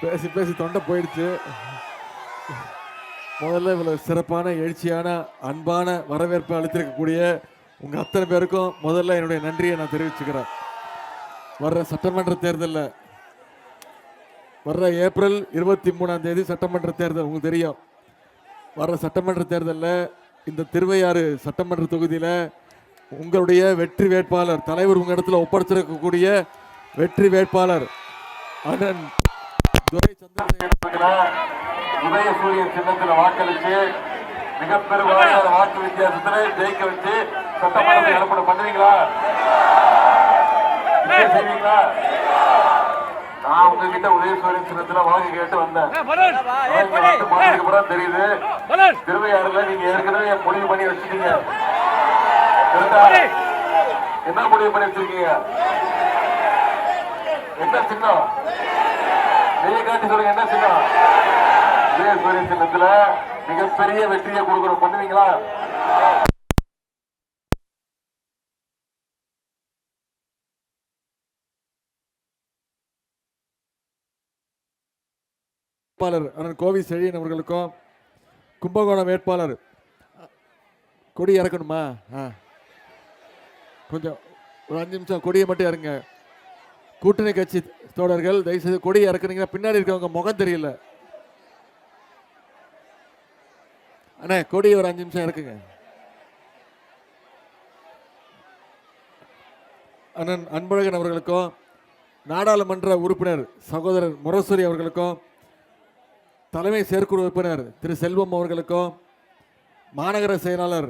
பேசி பேசி தொண்டை போயிடுச்சு. முதல்ல இவ்வளவு சிறப்பான எழுச்சியான அன்பான வரவேற்பு அளித்திருக்கக்கூடிய உங்க அத்தனை பேருக்கும் முதல்ல என்னுடைய நன்றியை நான் தெரிவிச்சுக்கிறேன். வர்ற சட்டமன்ற தேர்தலில் வர்ற ஏப்ரல் 23ஆம் தேதி சட்டமன்ற தேர்தல் உங்களுக்கு தெரியும். வர்ற சட்டமன்ற தேர்தலில் இந்த திருவையாறு சட்டமன்ற தொகுதியில் உங்களுடைய வெற்றி வேட்பாளர் தலைவர் உங்க இடத்துல ஒப்படைச்சிருக்கக்கூடிய வெற்றி வேட்பாளர் அண்ணன் துரை சந்திரசேகர் உதயசூரியன் சின்னத்தில் வாக்களித்து மிகப்பெருவாரியான வாக்கு வித்தியாசத்தில் ஜெயிக்க வச்சு சட்டமன்றத்தை ஏற்பாடு பண்ணுவீங்களா? செய்வீங்களா? நான் உங்ககிட்ட உதயசூரியன் சின்னத்துல வாக்கு கேட்டு வந்தேன். தெரியுது திருவையாறுல நீங்க ஏற்கனவே முடிவு பண்ணி வச்சுட்டீங்க. என்ன முடிவு பண்ணி வச்சிருக்கீங்க? என்ன சின்னம்? வெளியே காட்டி சொல்லுங்க, என்ன சின்னம்? உதயசூரியன் சின்னத்துல மிகப்பெரிய வெற்றியை கொடுக்கணும். பண்ணுவீங்களா? அண்ணன் கோவி செழியன் அவர்களுக்கும் கும்பகோணம் வேட்பாளர் கொடி இறக்கணுமா? கொஞ்சம் ஒரு 5 நிமிஷம் கொடியை மட்டும் இறங்க. கூட்டணி கட்சி தோழர்கள் தயவுசெய்து கொடியை இறக்குனீங்கன்னா பின்னாடி இருக்கவங்க முகம் தெரியல. அண்ணே கொடியை ஒரு 5 நிமிஷம் இறக்குங்க. அண்ணன் அன்பழகன் அவர்களுக்கும் நாடாளுமன்ற உறுப்பினர் சகோதரர் முரசூரி அவர்களுக்கும் தலைமை செயற்குழு உறுப்பினர் திரு செல்வம் அவர்களுக்கும் மாநகர செயலாளர்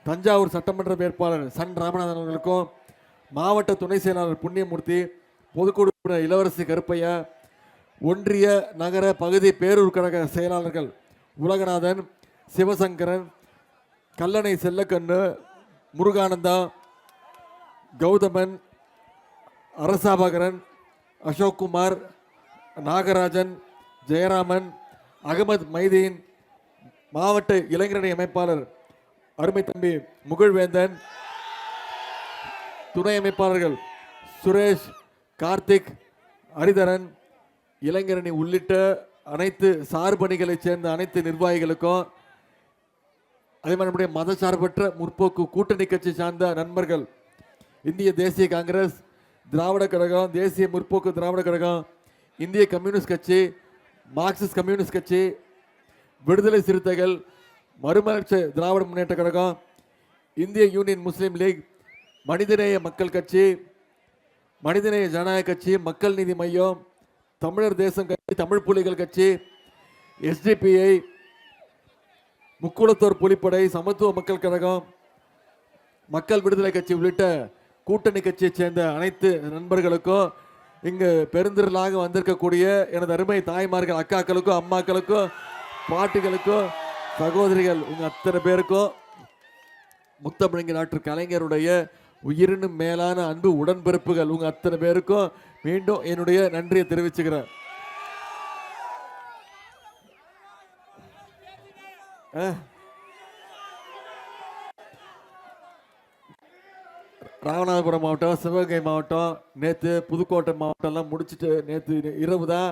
தஞ்சாவூர் சட்டமன்ற வேட்பாளர் சன் ராமநாதன் அவர்களுக்கும் மாவட்ட துணை செயலாளர் புண்ணியமூர்த்தி, பொதுக்குழு உறுப்பினர் இளவரசி கருப்பையா, ஒன்றிய நகர பகுதி பேரூர் கழக செயலாளர்கள் உலகநாதன், சிவசங்கரன், கல்லணை செல்லக்கண்ணு, முருகானந்தா, கௌதமன், அரசாபகரன், அசோக்குமார், நாகராஜன், ஜெயராமன், அகமது மைதீன், மாவட்ட இளைஞரணி அமைப்பாளர் அருமை தம்பி முகிழ்வேந்தன், துணை அமைப்பாளர்கள் சுரேஷ், கார்த்திக், ஹரிதரன், இளைஞரணி உள்ளிட்ட அனைத்து சார்பணிகளைச் சேர்ந்த அனைத்து நிர்வாகிகளுக்கும், அதே மாதிரி நம்முடைய மதசார்பற்ற முற்போக்கு கூட்டணி கட்சி சார்ந்த நண்பர்கள், இந்திய தேசிய காங்கிரஸ், திராவிட கழகம், தேசிய முற்போக்கு திராவிட கழகம், இந்திய கம்யூனிஸ்ட் கட்சி, மார்க்சிஸ்ட் கம்யூனிஸ்ட் கட்சி, விடுதலை சிறுத்தைகள், மறுமலர்ச்சி திராவிட முன்னேற்ற கழகம், இந்திய யூனியன் முஸ்லீம் லீக், மனிதநேய மக்கள் கட்சி, மனிதநேய ஜனநாயக கட்சி, மக்கள் நீதி மையம், தமிழர் தேசம் கட்சி, தமிழ் புலிகள் கட்சி, எஸ்டிபிஐ, முக்குளத்தோர் புலிப்படை, சமத்துவ மக்கள் கழகம், மக்கள் விடுதலை கட்சி உள்ளிட்ட கூட்டணி கட்சியை சேர்ந்த அனைத்து நண்பர்களுக்கும், இங்கு பெருந்திரளாக வந்திருக்கக்கூடிய எனது அருமை தாய்மார்கள், அக்காக்களுக்கும், அம்மாக்களுக்கும், பாட்டிகளுக்கும், சகோதரிகள், உங்க அத்தனை பேருக்கும் முத்தமிழங்க டாக்டர் கலைஞருடைய உயிரினும் மேலான அன்பு உடன்பிறப்புகள் உங்க அத்தனை பேருக்கும் மீண்டும் என்னுடைய நன்றியை தெரிவிச்சுக்கிறேன். ராமநாதபுரம் மாவட்டம், சிவகங்கை மாவட்டம், நேற்று புதுக்கோட்டை மாவட்டம்லாம் முடிச்சுட்டு நேற்று இரவு தான்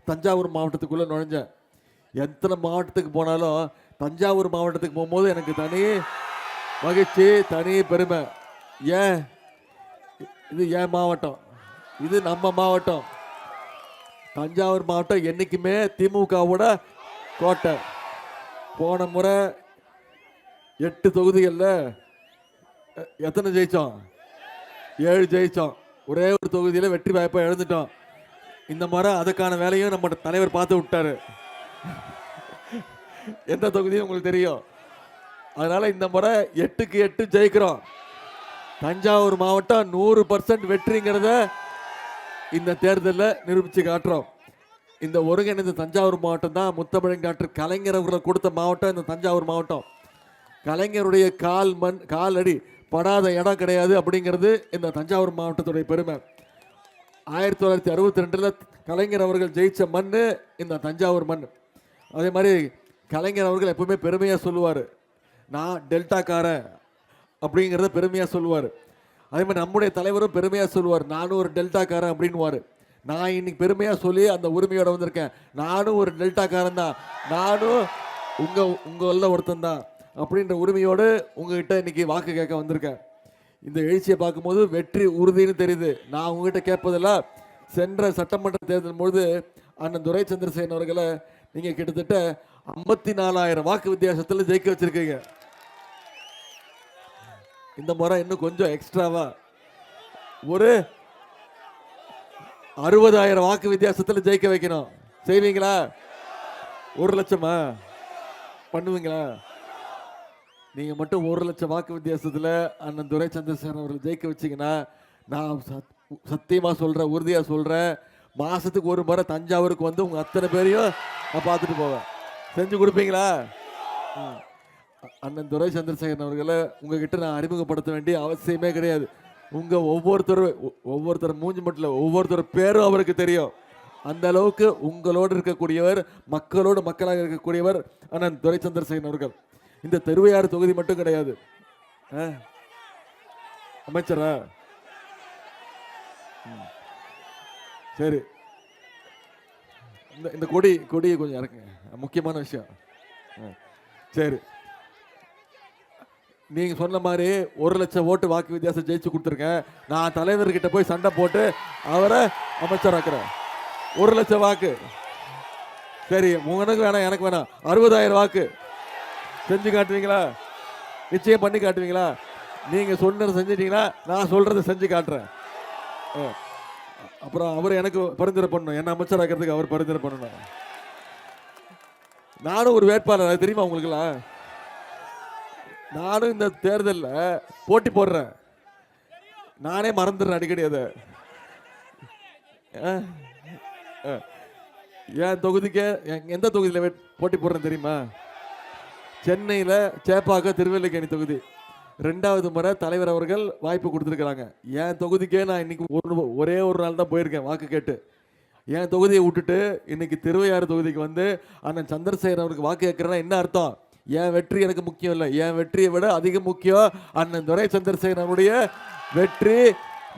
தஞ்சாவூர் மாவட்டத்துக்குள்ளே நுழைஞ்சேன். எத்தனை மாவட்டத்துக்கு போனாலும் தஞ்சாவூர் மாவட்டத்துக்கு போகும்போது எனக்கு தனி மகிழ்ச்சி, தனி பெருமை. ஏன் இது என் மாவட்டம், இது நம்ம மாவட்டம். தஞ்சாவூர் மாவட்டம் என்றைக்குமே திமுகவோட கோட்டை. போன முறை 8 தொகுதிகளில் எத்தனை ஜெயிச்சோம்? 7 ஜெயிச்சோம். ஒரே ஒரு தொகுதியில் வெற்றி வாய்ப்பை இழந்துட்டோம். இந்த முறை அதுக்கான வேலையும் நம்ம தலைவர் பார்த்து விட்டாரு. எந்த தொகுதியும் உங்களுக்கு தெரியும். அதனால இந்த முறை 8க்கு 8 ஜெயிக்கிறோம். தஞ்சாவூர் மாவட்டம் 100% வெற்றிங்கிறத இந்த தேர்தலில் நிரூபித்து காட்டுறோம். இந்த ஒருங்கிணைந்த தஞ்சாவூர் மாவட்டம் தான் முத்தமிழ் டாக்டர் கலைஞர் அவர்கள் கொடுத்த மாவட்டம். இந்த தஞ்சாவூர் மாவட்டம் கலைஞருடைய கால் அடி படாத இடம் கிடையாது அப்படிங்கிறது இந்த தஞ்சாவூர் மாவட்டத்துடைய பெருமை. 1962 கலைஞர் அவர்கள் ஜெயிச்ச மண் இந்த தஞ்சாவூர் மண். அதே மாதிரி கலைஞர் அவர்கள் எப்பவுமே பெருமையாக சொல்லுவார், நான் டெல்டாக்காரன் அப்படிங்கிறத பெருமையாக சொல்லுவார். அதே மாதிரி நம்முடைய தலைவரும் பெருமையாக சொல்லுவார், நானும் ஒரு டெல்டாக்காரன் அப்படின்வார். நான் இன்னைக்கு பெருமையாக சொல்லி அந்த உரிமையோட வந்திருக்கேன். நானும் ஒரு டெல்டாக்காரன் தான், நானும் உங்களில் ஒருத்தன் தான் அப்படின்ற உரிமையோடு உங்ககிட்ட இன்னைக்கு வாக்கு கேட்க வந்திருக்கேன். இந்த எழுச்சியை பார்க்கும்போது வெற்றி உறுதின்னு தெரியுது. நான் உங்ககிட்ட கேட்பதெல்லாம், சென்ற சட்டமன்ற தேர்தல் பொழுது அண்ணன் துரை சந்திரசேகரன் அவர்களை நீங்கள் கிட்டத்தட்ட 54,000 வாக்கு வித்தியாசத்தில் ஜெயிக்க வச்சிருக்கீங்க. இந்த முறை இன்னும் கொஞ்சம் எக்ஸ்ட்ராவா ஒரு 60,000 வாக்கு வித்தியாசத்தில் ஜெயிக்க வைக்கணும். செய்வீங்களா? 1 லட்சமா பண்ணுவீங்களா? நீங்க மட்டும் 1 லட்சம் வாக்கு வித்தியாசத்தில் அண்ணன் துரை சந்திரசேகரன் அவர்கள் ஜெயிக்க வச்சீங்கன்னா, நான் சத்தியமா சொல்றேன், உறுதியா சொல்றேன், மாசத்துக்கு ஒரு முறை தஞ்சாவூருக்கு வந்து உங்க அத்தனை பேரையும் நான் பார்த்துட்டு போவேன். செஞ்சு கொடுப்பீங்களா? அண்ணன் துரை சந்திரசேகரன் அவர்களை உங்ககிட்ட நான் அறிமுகப்படுத்த வேண்டிய அவசியமே கிடையாது. உங்க ஒவ்வொருத்தர் மூஞ்சி மட்டும் ஒவ்வொருத்தர் பேரும் அவருக்கு தெரியும். அந்த அளவுக்கு உங்களோடு இருக்கக்கூடியவர், மக்களோடு மக்களாக இருக்கக்கூடியவர் அண்ணன் துரை சந்திரசேகரன் அவர்கள். இந்த திருவையாறு தொகுதி மட்டும் கிடையாது, அமைச்சரா? சரி, இந்த கொடியை கொஞ்சம் இறக்குங்க, முக்கியமான விஷயம். சரி, நீங்க சொன்ன மாதிரி 1 லட்சம் ஓட்டு வாக்கு வித்தியாசம் ஜெயிச்சு கொடுத்துருக்கேன். நான் தலைவர்கிட்ட போய் சண்டை போட்டு அவரை அமைச்சராக்குறேன். 1 லட்சம் வாக்கு. சரி, உங்களுக்கு வேணாம், எனக்கு வேணாம், 60,000 வாக்கு செஞ்சு காட்டுவீங்களா? நிச்சயம் பண்ணி காட்டுவீங்களா? நீங்க சொன்னதை செஞ்சிட்டீங்கன்னா நான் சொல்றதை செஞ்சு காட்டுறேன். அப்புறம் அவர் எனக்கு பரிந்துரை பண்ணணும், என்ன அமைச்சராக்கிறதுக்கு அவர் பரிந்துரை பண்ணணும். நானும் ஒரு வேட்பாளர், அது தெரியுமா உங்களுக்குலாம்? நானும் இந்த தேர்தலில் போட்டி போடுறேன். நானே மறந்துடுறேன் அடிக்கடி அதை. என் தொகுதிக்கு எந்த தொகுதியில் போட்டி போடுறேன் தெரியுமா? சென்னையில் சேப்பாக்க திருவல்லிக்கேணி தொகுதி. 2வது முறை தலைவர் அவர்கள் வாய்ப்பு கொடுத்துருக்குறாங்க. என் தொகுதிக்கே நான் இன்னைக்கு ஒரே ஒரு நாள் தான் போயிருக்கேன் வாக்கு கேட்டு. என் தொகுதியை விட்டுட்டு இன்னைக்கு திருவையாறு தொகுதிக்கு வந்து அண்ணன் சந்திரசேகரன் அவருக்கு வாக்கு கேட்குறேன்னா என்ன அர்த்தம்? என் வெற்றி எனக்கு முக்கியம் இல்லை, என் வெற்றியை விட அதிக முக்கியம் அண்ணன் துரை சந்திரசேகரன் அவருடைய வெற்றி.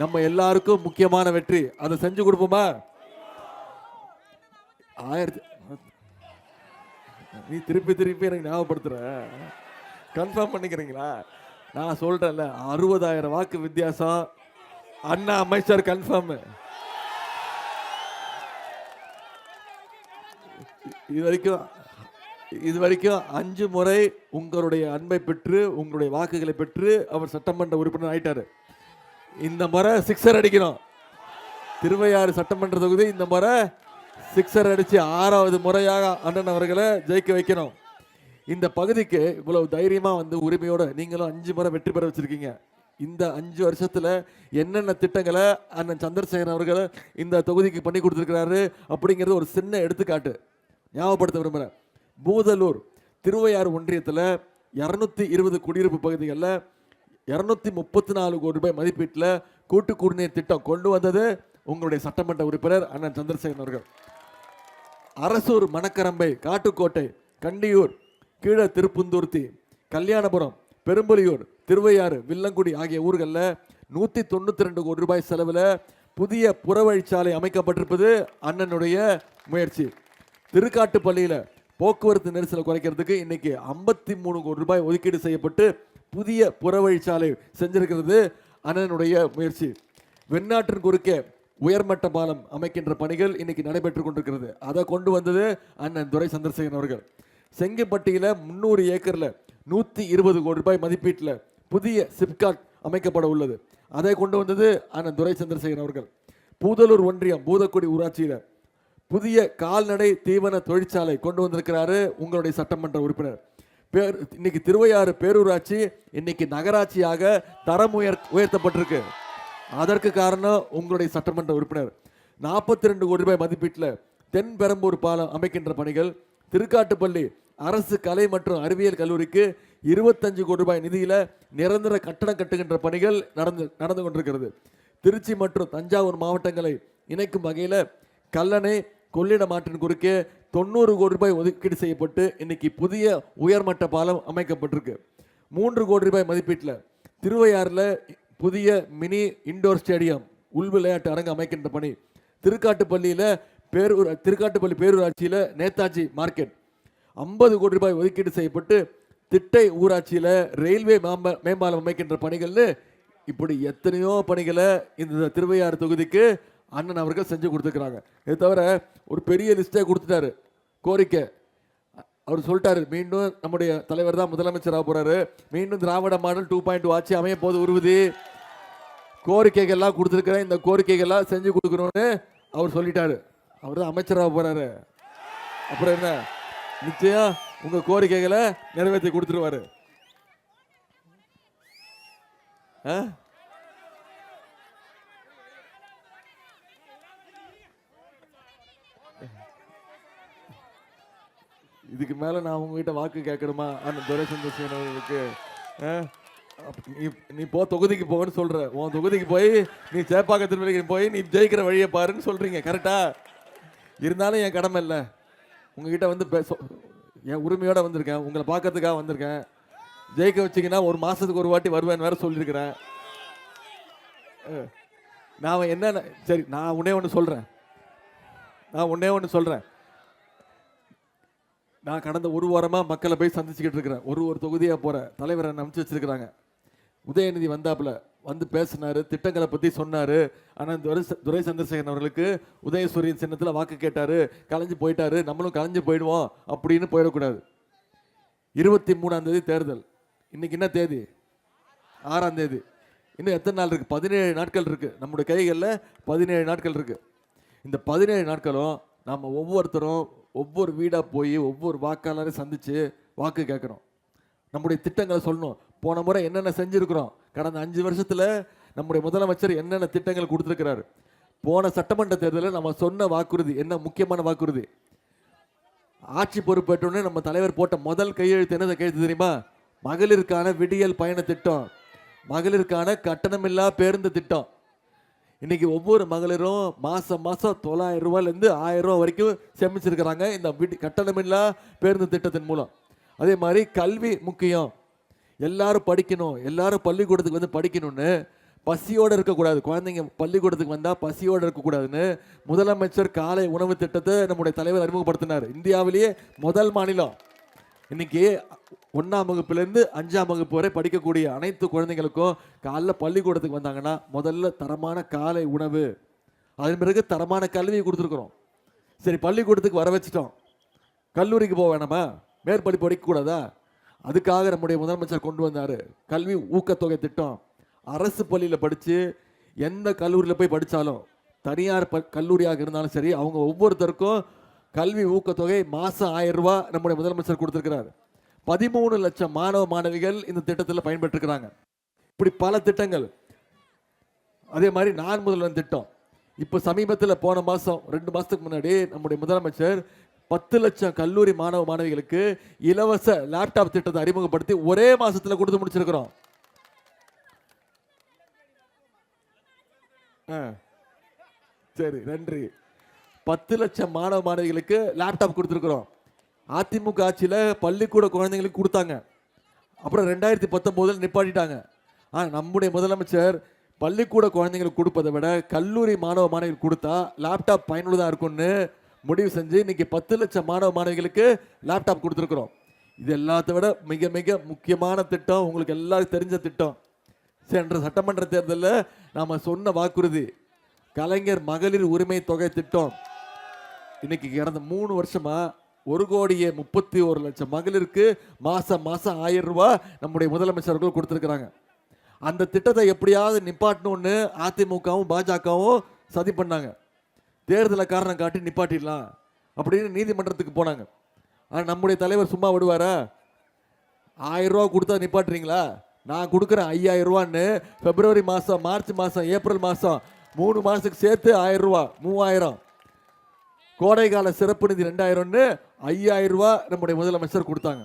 நம்ம எல்லாருக்கும் முக்கியமான வெற்றி. அதை செஞ்சு கொடுப்போமா? நீ திருப்பி எனக்கு ஞாபகப்படுத்துற, கன்ஃபார்ம் பண்ணிக்கிறீங்களா? நான் சொல்றேன்ல, 60,000 வாக்கு வித்தியாசம், அண்ணா அமைச்சர் கன்ஃபார்ம். இது வரைக்கும் 5 முறை உங்களுடைய அன்பை பெற்று, உங்களுடைய வாக்குகளை பெற்று அவர் சட்டமன்ற உறுப்பினர் ஆயிட்டாரு. இந்த முறை 6 அடிக்கணும். திருவையாறு சட்டமன்ற தொகுதி இந்த முறை 6 அடிச்சு 6வது முறையாக அண்ணன் அவர்களை ஜெயிக்க வைக்கணும். இந்த பகுதிக்கு இவ்வளவு தைரியமா வந்து உரிமையோட நீங்களும் 5 முறை வெற்றி பெற வச்சிருக்கீங்க. இந்த 5 வருஷத்துல என்னென்ன திட்டங்களை அண்ணன் சந்திரசேகரன் அவர்கள் இந்த தொகுதிக்கு பண்ணி கொடுத்துருக்கிறாரு அப்படிங்கிறது ஒரு சின்ன எடுத்துக்காட்டு ஞாபகப்படுத்த விரும்புகிறேன். பூதலூர் திருவையாறு ஒன்றியத்தில் 220 குடியிருப்பு பகுதிகளில் 234 கோடி ரூபாய் மதிப்பீட்டில் கூட்டு குடிநீர் திட்டம் கொண்டு வந்தது உங்களுடைய சட்டமன்ற உறுப்பினர் அண்ணன் சந்திரசேகரன் அவர்கள். அரசூர், மணக்கரம்பை, காட்டுக்கோட்டை, கண்டியூர், கீழ திருப்புந்தூர்த்தி, கல்யாணபுரம், பெரும்புலியூர், திருவையாறு, வில்லங்குடி ஆகிய ஊர்களில் 192 கோடி ரூபாய் செலவில் புதிய புறவழிச்சாலை அமைக்கப்பட்டிருப்பது அண்ணனுடைய முயற்சி. திருக்காட்டுப்பள்ளியில் போக்குவரத்து நெரிசலை குறைக்கிறதுக்கு இன்னைக்கு 53 கோடி ரூபாய் ஒதுக்கீடு செய்யப்பட்டு புதிய புறவழிச்சாலை செஞ்சிருக்கிறது அண்ணனுடைய முயற்சி. வெண்ணாற்றின் குறுக்கே உயர்மட்ட பாலம் அமைக்கின்ற பணிகள் இன்னைக்கு நடைபெற்று கொண்டிருக்கிறது. அதை கொண்டு வந்தது அண்ணன் துரை சந்திரசேகரன் அவர்கள். செங்கப்பட்டியில் 300 ஏக்கரில் 120 கோடி ரூபாய் மதிப்பீட்டில் புதிய சிப்காட் அமைக்கப்பட உள்ளது. அதை கொண்டு வந்தது அண்ணன் துரை சந்திரசேகரன் அவர்கள். பூதலூர் ஒன்றியம் பூதக்குடி ஊராட்சியில் புதிய கால்நடை தீவன தொழிற்சாலை கொண்டு வந்திருக்கிறாரு உங்களுடைய சட்டமன்ற உறுப்பினர். இன்னைக்கு திருவையாறு பேரூராட்சி இன்னைக்கு நகராட்சியாக தரம் உயர்த்தப்பட்டிருக்கு. அதற்கு காரணம் உங்களுடைய சட்டமன்ற உறுப்பினர். 42 கோடி ரூபாய் மதிப்பீட்டில் தென் பெரம்பூர் பாலம் அமைக்கின்ற பணிகள். திருக்காட்டுப்பள்ளி அரசு கலை மற்றும் அறிவியல் கல்லூரிக்கு 25 கோடி ரூபாய் நிதியில் நிரந்தர கட்டடம் கட்டுகின்ற பணிகள் நடந்து கொண்டிருக்கிறது. திருச்சி மற்றும் தஞ்சாவூர் மாவட்டங்களை இணைக்கும் வகையில் கல்லணை கொள்ளிடம் ஆற்றின் குறுக்கே 90 கோடி ரூபாய் ஒதுக்கீடு செய்யப்பட்டு இன்னைக்கு புதிய உயர்மட்ட பாலம் அமைக்கப்பட்டிருக்கு. 3 கோடி ரூபாய் மதிப்பீட்டில் திருவையாறில் புதிய மினி இண்டோர் ஸ்டேடியம் உள் விளையாட்டு அரங்கு அமைக்கின்ற பணி. திருக்காட்டுப்பள்ளி பேரூராட்சியில் நேதாஜி மார்க்கெட் 50 கோடி ரூபாய் ஒதுக்கீடு செய்யப்பட்டு திட்டை ஊராட்சியில் ரயில்வே மேம்பாலம் அமைக்கின்ற பணிகள்னு இப்படி எத்தனையோ பணிகளை இந்த திருவையாறு தொகுதிக்கு அண்ணன் அவர்கள் செஞ்சு கொடுத்துருக்குறாங்க. இது தவிர ஒரு பெரிய லிஸ்டே கொடுத்துட்டாரு. கோரிக்கை அவர் சொல்லிட்டாரு, மீண்டும் நம்முடைய தலைவர் தான் முதலமைச்சராக போறாரு, மீண்டும் திராவிட மாடல் 2.2 ஆட்சி அமைய போது உருவுதி, கோரிக்கைகள்லாம் கொடுத்துருக்கிறேன், இந்த கோரிக்கைகள்லாம் செஞ்சு கொடுக்கணும்னு அவர் சொல்லிட்டாரு. அவர் தான் அமைச்சராக போறாரு. அப்புறம் என்ன, நிச்சயம் உங்க கோரிக்கைகளை நிறைவேற்றி கொடுத்துருவாரு. இதுக்கு மேல நான் உங்ககிட்ட வாக்கு கேட்கணுமா அந்த துரைசந்திரசேகர் அவர்களுக்கு? நீ போ தொகுதிக்கு போன்னு சொல்ற, உன் தொகுதிக்கு போய் நீ சேப்பாக்க திருமலைக்கு போய் நீ ஜெயிக்கிற வழியை பாருன்னு சொல்றீங்க, கரெக்டா? இருந்தாலும் என் கடமை இல்லை, உங்ககிட்ட வந்து என் உரிமையோட வந்திருக்கேன், உங்களை பார்க்கறதுக்காக வந்திருக்கேன். ஜெயிக்க வச்சிங்கன்னா ஒரு மாசத்துக்கு ஒரு வாட்டி வருவேன் வேற சொல்லியிருக்கிறேன். நான் என்ன, சரி நான் ஒன்னே ஒன்று சொல்றேன். நான் கடந்த ஒரு வாரமா மக்களை போய் சந்திச்சுக்கிட்டு இருக்கிறேன். ஒரு தொகுதியாக போறேன். தலைவரை அனுப்பிச்சு வச்சிருக்கிறாங்க. உதயநிதி வந்தாப்புல வந்து பேசினாரு, திட்டங்களை பத்தி சொன்னாரு. ஆனால் துரை சந்திரசேகரன் அவர்களுக்கு உதயசூரியன் சின்னத்தில் வாக்கு கேட்டாரு, கலைஞ்சு போயிட்டாரு, நம்மளும் கலைஞ்சு போயிடுவோம் அப்படின்னு போயிடக்கூடாது. 23ஆம் தேதி தேர்தல். இன்னைக்கு என்ன தேதி? 6ஆம் தேதி. இன்னும் எத்தனை நாள் இருக்கு? 17 நாட்கள் இருக்கு. நம்முடைய கைகளில் 17 நாட்கள் இருக்கு. இந்த 17 நாட்களும் நம்ம ஒவ்வொருத்தரும் ஒவ்வொரு வீடாக போய் ஒவ்வொரு வாக்காளரையும் சந்திச்சு வாக்கு கேட்குறோம். நம்முடைய திட்டங்களை சொல்லணும். போன முறை என்னென்ன செஞ்சுருக்கிறோம், கடந்த 5 வருஷத்தில் நம்முடைய முதலமைச்சர் என்னென்ன திட்டங்கள் கொடுத்துருக்கிறாரு. போன சட்டமன்ற தேர்தலில் நம்ம சொன்ன வாக்குறுதி என்ன? முக்கியமான வாக்குறுதி. ஆட்சி பொறுப்பேற்றோன்னு நம்ம தலைவர் போட்ட முதல் கையெழுத்து என்ன கையெழுத்து தெரியுமா? மகளிருக்கான விடியல் பயண திட்டம், மகளிருக்கான கட்டணமில்லா பேருந்து திட்டம். இன்னைக்கு ஒவ்வொரு மகளிரும் மாசம் 900 ரூபாயிலேருந்து 1000 ரூபா வரைக்கும் சேமிச்சிருக்கிறாங்க இந்த கட்டணமில்லா பேருந்து திட்டத்தின் மூலம். அதே மாதிரி கல்வி முக்கியம், எல்லாரும் படிக்கணும், எல்லாரும் பள்ளிக்கூடத்துக்கு வந்து படிக்கணும்னு, பசியோடு இருக்கக்கூடாது, குழந்தைங்க பள்ளிக்கூடத்துக்கு வந்தால் பசியோடு இருக்கக்கூடாதுன்னு முதலமைச்சர் காலை உணவு திட்டத்தை நம்முடைய தலைவர் அறிமுகப்படுத்தினார். இந்தியாவிலேயே முதல் மாநிலம். இன்னைக்கு 1ஆம் வகுப்புலேருந்து 5ஆம் வகுப்பு வரை படிக்கக்கூடிய அனைத்து குழந்தைங்களுக்கும் காலைல பள்ளிக்கூடத்துக்கு வந்தாங்கன்னா முதல்ல தரமான காலை உணவு, அதன் பிறகு தரமான கல்வியை கொடுத்துருக்குறோம். சரி, பள்ளிக்கூடத்துக்கு வர வச்சுட்டோம், கல்லூரிக்கு போக வேணாமா? மேற்படிப்பு படிக்கக்கூடாதா? அதுக்காக நம்முடைய முதலமைச்சர் கொண்டு வந்தார் கல்வி ஊக்கத்தொகை திட்டம். அரசு பள்ளியில் படித்து எந்த கல்லூரியில் போய் படித்தாலும், தனியார் கல்லூரியாக இருந்தாலும் சரி, அவங்க ஒவ்வொருத்தருக்கும் கல்வி ஊக்கத்தொகை மாதம் 1000 ரூபா நம்முடைய முதலமைச்சர் கொடுத்துருக்கிறார். 13 லட்சம் மாணவ மாணவிகள் இந்த திட்டத்தில் பயன்பெற்றிருக்கிறாங்க. இப்படி பல திட்டங்கள். அதே மாதிரி நான் முதல்வன் திட்டம். இப்போ சமீபத்தில் போன மாதம் 2 மாதத்துக்கு முன்னாடி நம்முடைய முதலமைச்சர் 10 லட்சம் கல்லூரி மாணவ மாணவிகளுக்கு இலவச லேப்டாப் திட்டத்தை அறிமுகப்படுத்தி ஒரே மாசத்துல கொடுத்து முடிச்சிருக்கிறோம். சரி, நன்றி. 10 லட்சம் மாணவ மாணவிகளுக்கு லேப்டாப் கொடுத்துருக்குறோம். அதிமுக ஆட்சியில் பள்ளிக்கூட குழந்தைங்களுக்கு கொடுத்தாங்க, அப்புறம் 2019 நிப்பாட்டிட்டாங்க. நம்முடைய முதலமைச்சர் பள்ளிக்கூட குழந்தைங்களுக்கு கொடுப்பதை விட கல்லூரி மாணவ மாணவிகளுக்கு கொடுத்தா லேப்டாப் பயனுள்ளதாக இருக்கும்னு முடிவு செஞ்சு இன்னைக்கு 10 லட்சம் மாணவ மாணவிகளுக்கு லேப்டாப் கொடுத்துருக்குறோம். இது எல்லாத்த விட மிக மிக முக்கியமான திட்டம், உங்களுக்கு எல்லாருக்கும் தெரிஞ்ச திட்டம். சென்ற சட்டமன்ற தேர்தலில் நாம் சொன்ன வாக்குறுதி கலைஞர் மகளிர் உரிமை தொகை திட்டம். இன்னைக்கு கடந்த 3 வருஷமா 1,31,00,000 மகளிருக்கு மாசம் 1000 ரூபாய் நம்முடைய முதலமைச்சர்கள் கொடுத்துருக்குறாங்க. அந்த திட்டத்தை எப்படியாவது நிப்பாட்டணும்னு அதிமுகவும் பாஜகவும் சதி பண்ணாங்க. தேர்தலை காரணம் காட்டி நிப்பாட்டிடலாம் அப்படின்னு நீதிமன்றத்துக்கு போனாங்க. ஆனால் நம்முடைய தலைவர் சும்மா விடுவாரா? 1000 ரூபா கொடுத்தா நிப்பாட்டுறீங்களா? நான் கொடுக்குறேன் 5000 ரூபான்னு பிப்ரவரி மாதம், மார்ச் மாதம், ஏப்ரல் மாதம் 3 மாதத்துக்கு சேர்த்து 1000 ரூபா, 3000. கோடைகால சிறப்பு நிதி 2000ன்னு 5000 ரூபா நம்முடைய முதலமைச்சர் கொடுத்தாங்க.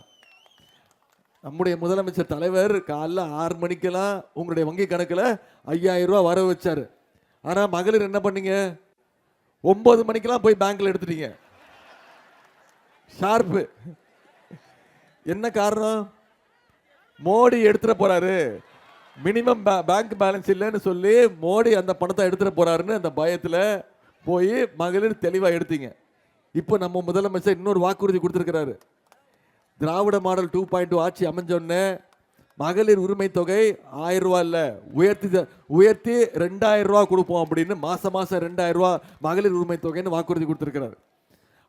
நம்முடைய முதலமைச்சர் தலைவர் காலைல 6 மணிக்கெல்லாம் உங்களுடைய வங்கி கணக்கில் 5000 ரூபா வர வச்சாரு. ஆனால் மகளிர் என்ன பண்ணீங்க? 9 மணிக்கெல்லாம் போய் பேங்க்ல எடுத்துட்டீங்க. ஷார்ப்பு. என்ன காரணம்? மோடி எடுத்துட போறாரு, மினிமம் பேங்க் பேலன்ஸ் இல்லைன்னு சொல்லி மோடி அந்த பணத்தை எடுத்துட போறாருன்னு அந்த பயத்தில் போய் மகளிர் தெளிவாக எடுத்தீங்க. இப்போ நம்ம முதலமைச்சர் இன்னொரு வாக்குறுதி கொடுத்துருக்கிறாரு. திராவிட மாடல் 2.2 ஆட்சி அமைஞ்சோடனே மகளிர் உரிமை தொகை 1000 ரூபா இல்லை, உயர்த்தி 2000 ரூபா கொடுப்போம் அப்படின்னு மாதம் 2000 ரூபா மகளிர் உரிமை தொகைன்னு வாக்குறுதி கொடுத்துருக்கிறாரு.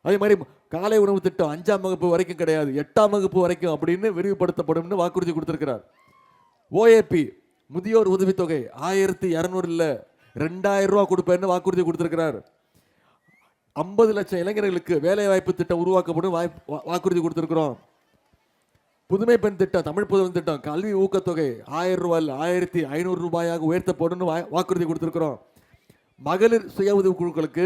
அதே மாதிரி காலை உணவு திட்டம் 5ஆம் வகுப்பு வரைக்கும் கிடையாது, 8ஆம் வகுப்பு வரைக்கும் அப்படின்னு விரிவுபடுத்தப்படும்னு வாக்குறுதி கொடுத்துருக்கிறார். ஓஏபி முதியோர் உதவித்தொகை 1200 இல்லை 2000 ரூபா கொடுப்பேன்னு வாக்குறுதி கொடுத்துருக்கிறார். 50 லட்சம் இளைஞர்களுக்கு வேலை வாய்ப்பு திட்டம் உருவாக்கப்படும் வாக்குறுதி கொடுத்துருக்கிறோம். புதுமை பெண் திட்டம், தமிழ் புதுமை திட்டம், கல்வி ஊக்கத்தொகை 1000 ரூபாய் இல்லை 1500 ரூபாயாக உயர்த்தப்படும் வாக்குறுதி கொடுத்துருக்கிறோம். மகளிர் சுய உதவி குழுக்களுக்கு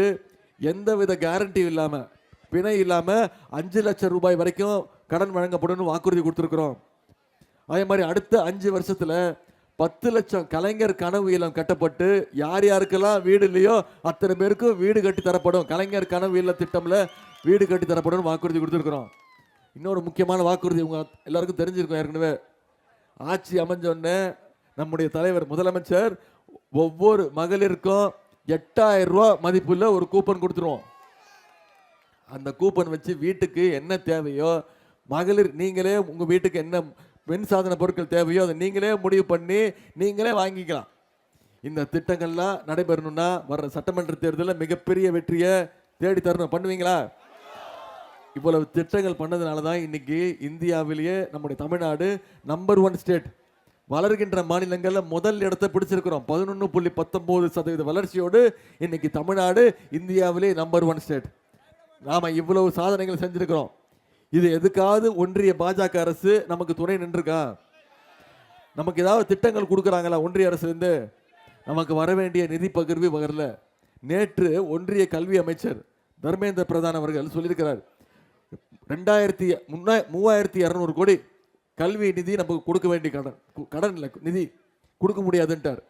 எந்தவித கேரண்டி இல்லாமல், பிணை இல்லாமல் 5 லட்சம் ரூபாய் வரைக்கும் கடன் வழங்கப்படும் வாக்குறுதி கொடுத்துருக்குறோம். அதே மாதிரி அடுத்த 5 வருஷத்தில் 10 லட்சம் கலைஞர் கனவு இல்லம் கட்டப்பட்டு யார் யாருக்கெல்லாம் வீடு இல்லையோ அத்தனை பேருக்கும் வீடு கட்டி தரப்படும். கலைஞர் கனவு இல்ல திட்டம்ல வீடு கட்டி தரப்படும் வாக்குறுதி கொடுத்துருக்குறோம். இன்னொரு முக்கியமான வாக்குறுதி உங்க எல்லாருக்கும் தெரிஞ்சிருக்கும். ஏற்கனவே ஆட்சி அமைஞ்சோடனே நம்முடைய தலைவர் முதலமைச்சர் ஒவ்வொரு மகளிருக்கும் 8000 ரூபா மதிப்புள்ள ஒரு கூப்பன் கொடுத்துருவோம். அந்த கூப்பன் வச்சு வீட்டுக்கு என்ன தேவையோ மகளிர் நீங்களே உங்கள் வீட்டுக்கு என்ன மின் சாதன பொருட்கள் தேவையோ அதை நீங்களே முடிவு பண்ணி நீங்களே வாங்கிக்கலாம். இந்த திட்டங்கள்லாம் நடைபெறணும்னா வர்ற சட்டமன்ற தேர்தலில் மிகப்பெரிய வெற்றியை தேடி தரணும். பண்ணுவீங்களா? இவ்வளவு திட்டங்கள் பண்ணதுனால தான் இன்னைக்கு இந்தியாவிலேயே நம்முடைய தமிழ்நாடு நம்பர் 1 ஸ்டேட், வளர்கின்ற மாநிலங்களில் முதல் இடத்தை பிடிச்சிருக்கிறோம். 11.19% வளர்ச்சியோடு இன்னைக்கு தமிழ்நாடு இந்தியாவிலே நம்பர் 1 ஸ்டேட். நாம இவ்வளவு சாதனைகள் செஞ்சிருக்கிறோம். இது எதுக்காவது ஒன்றிய பாஜக அரசு நமக்கு துணை நின்றுருக்கா? நமக்கு ஏதாவது திட்டங்கள் கொடுக்குறாங்களா ஒன்றிய அரசுலேருந்து? நமக்கு வர வேண்டிய நிதி பகிர்வு வரல. நேற்று ஒன்றிய கல்வி அமைச்சர் தர்மேந்திர பிரதான் அவர்கள் சொல்லியிருக்கிறார், 3200 கோடி கல்வி நிதி நமக்கு கொடுக்க வேண்டிய கடன் இல்லை, நிதி கொடுக்க முடியாதுன்ட்டார்.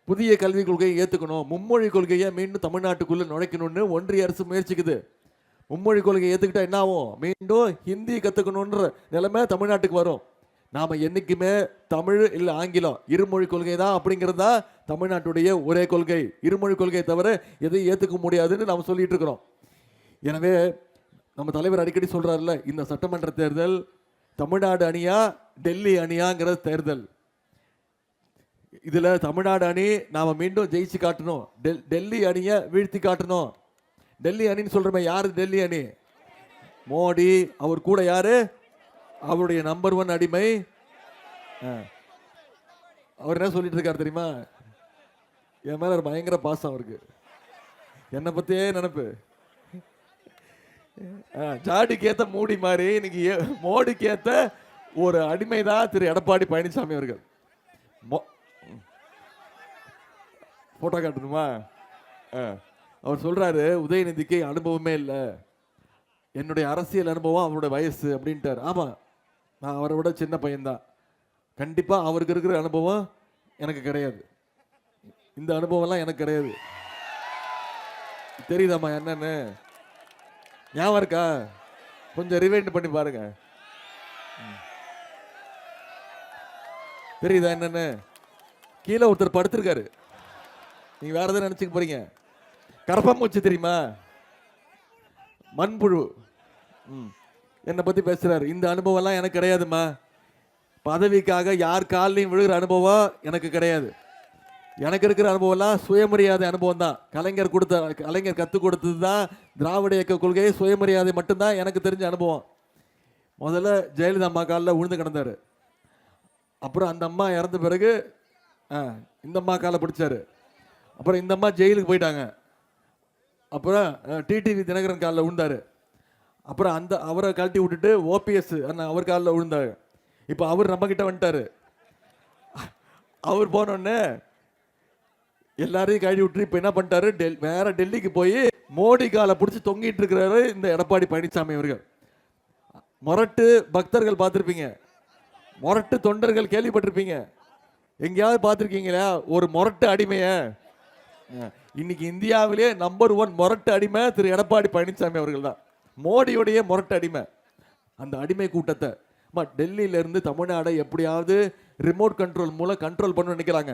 புதிய கல்விக் கொள்கையை ஏற்றுக்கணும், மும்மொழி கொள்கையை மீண்டும் தமிழ்நாட்டுக்குள்ளே நுழைக்கணும்னு ஒன்றிய அரசு முயற்சிக்குது. மும்மொழி கொள்கையை ஏற்றுக்கிட்டா என்ன ஆகும்? மீண்டும் ஹிந்தி கற்றுக்கணுன்ற நிலைமை தமிழ்நாட்டுக்கு வரும். நாம் என்றைக்குமே தமிழ் இல்லை ஆங்கிலம் இருமொழி கொள்கை தான் அப்படிங்கிறது தான் தமிழ்நாட்டுடைய ஒரே கொள்கை. இருமொழி கொள்கையை தவிர எதையும் ஏற்றுக்க முடியாதுன்னு நாம் சொல்லிட்டு இருக்கிறோம். எனவே நம்ம தலைவர் அடிக்கடி சொல்கிறார்ல, இந்த சட்டமன்ற தேர்தல் தமிழ்நாடு அணியா டெல்லி அணியாங்கிற தேர்தல். இதில் தமிழ்நாடு அணி நாம் மீண்டும் ஜெயிச்சு காட்டணும், டெல்லி அணியை வீழ்த்தி காட்டணும். டெல்லி அணின்னு சொல்கிறோமே, யார் டெல்லி அணி? மோடி. அவர் கூட யாரு? அவருடைய நம்பர் 1 அடிமை. அவர் என்ன சொல்லிட்டு இருக்காரு தெரியுமா? என் மேல பயங்கர பாசம் அவருக்கு, என்னை பத்தியே நினைப்பு. ஜாடிக்கு ஏத்த மூடி மாதிரி இன்னைக்கு மோடிக்கு ஏத்த ஒரு அடிமை தான் திரு எடப்பாடி பழனிசாமி அவர்கள். போட்டோ காட்டணுமா? அவர் சொல்றாரு, உதயநிதிக்கு அனுபவமே இல்லை, என்னுடைய அரசியல் அனுபவம் அவருடைய வயசு அப்படின்ட்டார். ஆமா, நான் அவரை விட சின்ன பையன்தான். கண்டிப்பா அவருக்கு இருக்கிற அனுபவம் எனக்கு கிடையாது. இந்த அனுபவம்லாம் எனக்கு கிடையாது. தெரியுதாம்மா என்னன்னு? ஞாபகம் இருக்கா? கொஞ்சம் ரிவைண்ட் பண்ணி பாருங்க. தெரியுதா என்னன்னு? கீழே ஒருத்தர் படுத்திருக்காரு, நீங்க வேற எதாவது நினைச்சுக்க போறீங்க. கரப்பாம்பூச்சி தெரியுமா? மண்புழு. என்னை பத்தி பேசுறாரு. இந்த அனுபவம்லாம் எனக்கு கிடையாதுமா. பதவிக்காக யார் காலையும் விழுகிற அனுபவம் எனக்கு கிடையாது. எனக்கு இருக்கிற அனுபவம்லாம் சுயமரியாதை அனுபவம் தான். கலைஞர் கற்றுக் கொடுத்தது தான் திராவிட இயக்க கொள்கை, சுயமரியாதை மட்டும்தான் எனக்கு தெரிஞ்ச அனுபவம். முதல்ல ஜெயலலிதா அம்மா காலில் விழுந்து கிடந்தாரு. அப்புறம் அந்த அம்மா இறந்த பிறகு இந்த அம்மா காலை பிடிச்சாரு. அப்புறம் இந்த அம்மா ஜெயிலுக்கு போயிட்டாங்க. அப்புறம் டிடிவி தினகரன் காலில் விழுந்தாரு. அப்புறம் அவரை கழட்டி விட்டுட்டு ஓபிஎஸ் அவர் காலில் விழுந்தாரு. இப்போ அவர் நம்ம கிட்ட வந்துட்டாரு. அவர் போனோடனே எல்லாரையும் கழட்டி விட்டு இப்போ என்ன பண்ணிட்டாரு, வேற டெல்லிக்கு போய் மோடி காலை பிடிச்சி தொங்கிட்டு இருக்கிறாரு இந்த எடப்பாடி பழனிசாமி அவர்கள். மொரட்டு பக்தர்கள் பார்த்துருப்பீங்க, மொரட்டு தொண்டர்கள் கேள்விப்பட்டிருப்பீங்க. எங்கேயாவது பார்த்துருக்கீங்களா ஒரு மொரட்டு அடிமைய? இன்னைக்கு இந்தியாவிலே நம்பர் 1 மொரட்டு அடிமை திரு எடப்பாடி பழனிசாமி அவர்கள் தான், மோடியுடைய மொரட்டு அடிமை. அந்த அடிமை கூட்டத்தை டெல்லியிலிருந்து தமிழ்நாடை எப்படியாவது ரிமோட் கண்ட்ரோல் மூலம் கண்ட்ரோல் பண்ண நினைக்கிறாங்க.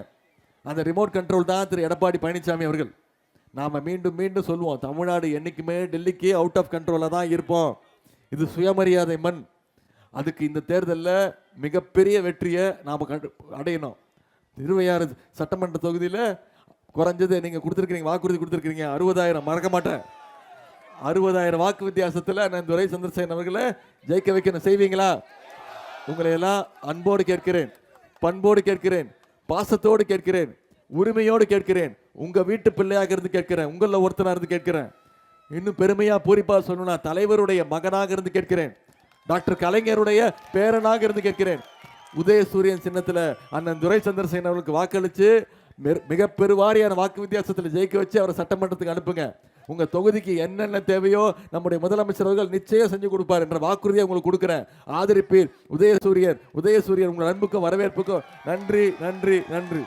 அந்த ரிமோட் கண்ட்ரோல் தான் திரு எடப்பாடி பழனிசாமி அவர்கள். நாம மீண்டும் மீண்டும் சொல்லுவோம், தமிழ்நாடு என்னைக்குமே டெல்லிக்கு அவுட் ஆஃப் கண்ட்ரோலில் தான் இருப்போம். இது சுயமரியாதை மண். அதுக்கு இந்த தேர்தலில் மிகப்பெரிய வெற்றியை நாம் அடையணும். திருவையாறு சட்டமன்ற தொகுதியில் குறைஞ்சது நீங்கள் கொடுத்துருக்கீங்க, வாக்குறுதி கொடுத்துருக்கீங்க 60,000, மறக்க மாட்டேன். 60,000 வாக்கு வித்தியாசத்தில் நான் துரை சந்திரசேகரன் அவர்களை ஜெயிக்க வைக்கணும். செய்வீங்களா? உங்களை எல்லாம் அன்போடு கேட்கிறேன், பண்போடு கேட்கிறேன், பாசத்தோடு கேட்கிறேன், உரிமையோடு கேட்கிறேன், உங்க வீட்டு பிள்ளையாக இருந்து கேட்கிறேன், உங்களில் ஒருத்தனாக இருந்து கேட்கிறேன். இன்னும் பெருமையா பூரிப்பா சொல்லணும்னா தலைவருடைய மகனாக இருந்து கேட்கிறேன், டாக்டர் கலைஞருடைய பேரனாக இருந்து கேட்கிறேன். உதயசூரியன் சின்னத்தில் அண்ணன் துரை சந்திரசேகரன் அவர்களுக்கு வாக்களித்து மிக பெருவாரியான வாக்கு வித்தியாசத்தில் ஜெயிக்க வச்சு அவரை சட்டமன்றத்துக்கு அனுப்புங்க. உங்க தொகுதிக்கு என்னென்ன தேவையோ நம்முடைய முதலமைச்சர் அவர்கள் நிச்சயம் செஞ்சு கொடுப்பார் என்ற வாக்குறுதியை உங்களுக்கு கொடுக்கிறேன். ஆதரிப்பீர். உதயசூரியன் உங்கள் அன்புக்கும் வரவேற்புக்கும் நன்றி நன்றி நன்றி.